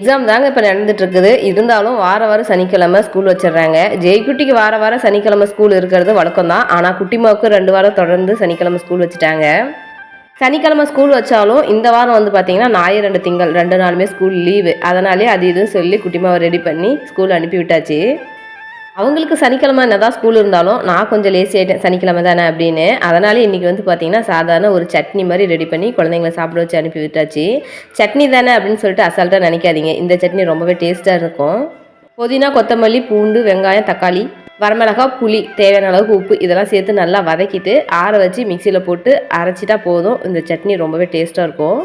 Exam தாங்க இப்போ நடந்துட்டு இருக்குது. இருந்தாலும் வாரம் சனிக்கிழமை ஸ்கூல் வச்சிடுறாங்க. ஜெய்குட்டிக்கு வாரம் சனிக்கிழமை ஸ்கூல் இருக்கிறது வழக்கம் தான். ஆனால் குட்டிமாவுக்கு 2 வாரம் தொடர்ந்து சனிக்கிழமை ஸ்கூல் வச்சுட்டாங்க. சனிக்கிழமை ஸ்கூல் வச்சாலும் இந்த வாரம் வந்து பார்த்தீங்கன்னா ஞாயிறு 2 திங்கள் 2 நாளுமே ஸ்கூல் லீவு. அதனாலே அது இதுன்னு சொல்லி குட்டிமாவை ரெடி பண்ணி ஸ்கூல் அனுப்பி விட்டாச்சு. அவங்களுக்கு சனிக்கிழமை என்னதான் ஸ்கூல் இருந்தாலும் நான் கொஞ்சம் லேசி ஆகிட்டேன், சனிக்கிழமை தானே அப்படின்னு. அதனாலே இன்றைக்கி வந்து பார்த்திங்கன்னா சாதாரண ஒரு சட்னி மாதிரி ரெடி பண்ணி குழந்தைங்களை சாப்பிட வச்சு அனுப்பி விட்டாச்சு. சட்னி தானே அப்படின்னு சொல்லிட்டு அசால்ட்டாக நினைக்காதீங்க, இந்த சட்னி ரொம்பவே டேஸ்ட்டாக இருக்கும். புதினா, கொத்தமல்லி, பூண்டு, வெங்காயம், தக்காளி, வரமிளகா, புளி, தேவையான அளவுக்கு உப்பு இதெல்லாம் சேர்த்து நல்லா வதக்கிட்டு ஆற வச்சு மிக்சியில் போட்டு அரைச்சிட்டா போதும். இந்த சட்னி ரொம்பவே டேஸ்ட்டாக இருக்கும்.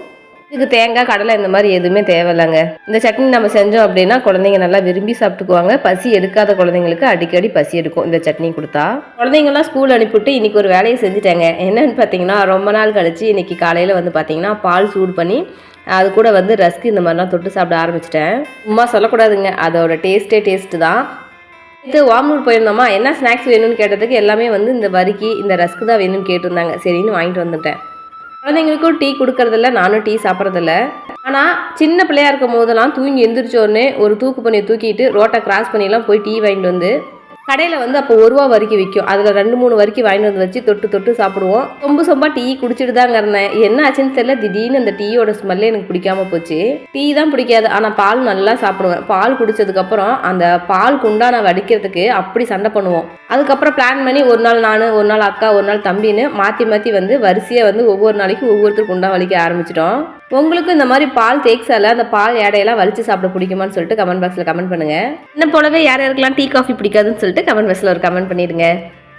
இதுக்கு தேங்காய், கடலை இந்த மாதிரி எதுவுமே தேவையில்லைங்க. இந்த சட்னி நம்ம செஞ்சோம் அப்படின்னா குழந்தைங்க நல்லா விரும்பி சாப்பிட்டுக்குவாங்க. பசி எடுக்காத குழந்தைங்களுக்கு அடிக்கடி பசி எடுக்கும் இந்த சட்னி கொடுத்தா. குழந்தைங்கள்லாம் ஸ்கூல் அனுப்பிவிட்டு இன்றைக்கி ஒரு வேலையை செஞ்சுட்டாங்க. என்னென்னு பார்த்தீங்கன்னா ரொம்ப நாள் கழிச்சு இன்றைக்கி காலையில் வந்து பார்த்திங்கன்னா பால் சூடு பண்ணி அது கூட வந்து ரஸ்க்கு இந்த மாதிரிலாம் தொட்டு சாப்பிட ஆரம்பிச்சிட்டேன். சும்மா சொல்லக்கூடாதுங்க, அதோட டேஸ்ட்டு தான். இது வாமூர் போயிருந்தோமா, என்ன ஸ்நாக்ஸ் வேணும்னு கேட்டதுக்கு எல்லாமே வந்து இந்த வரிக்கி இந்த ரஸ்க்கு தான் வேணும்னு கேட்டிருந்தாங்க. சரின்னு வாங்கிட்டு வந்துட்டேன். குழந்தைங்களுக்கும் டீ கொடுக்கறதில்ல, நானும் டீ சாப்பிட்றதில்ல. ஆனால் சின்ன பிள்ளையா இருக்கும் போதெல்லாம் தூங்கி எந்திரிச்சோடனே ஒரு தூக்கு பண்ணியை தூக்கிட்டு ரோட்டை கிராஸ் பண்ணிலாம் போய் டீ வாங்கிட்டு வந்து கடையில் வந்து அப்போ 1 ரூபா வரைக்கும் விற்கும். அதில் 2-3 வரைக்கும் வாங்கிட்டு வந்து வச்சு தொட்டு சாப்பிடுவோம். சொம்பா டீ குடிச்சிட்டு தாங்க இருந்தேன். என்ன ஆச்சுன்னு தெரியல, திடீர்னு அந்த டீயோட ஸ்மெல்லே எனக்கு பிடிக்காம போச்சு. டீ தான் பிடிக்காது, ஆனால் பால் நல்லா சாப்பிடுவேன். பால் குடிச்சதுக்கப்புறம் அந்த பால் குண்டான வடிக்கிறதுக்கு அப்படி சண்டை பண்ணுவோம். அதுக்கப்புறம் பிளான் பண்ணி ஒரு நாள் நான், ஒரு நாள் அக்கா, ஒரு நாள் தம்பின்னு மாற்றி வந்து வரிசையாக வந்து ஒவ்வொரு நாளைக்கும் ஒவ்வொருத்தர் குண்டா வலிக்க ஆரம்பிச்சிட்டோம். உங்களுக்கு இந்த மாதிரி பால் தேக்ஸால அந்த பால் எடையெல்லாம் வலிச்சு சாப்பிட பிடிக்குமான்னு சொல்லிட்டு கமெண்ட் பாக்ஸில் கமெண்ட் பண்ணுங்கள். என்ன போலவே யார் யாருக்கெல்லாம் டீ காஃபி பிடிக்காதுன்னு சொல்லிட்டு கமெண்ட் பாக்ஸில் ஒரு கமெண்ட் பண்ணிடுங்க.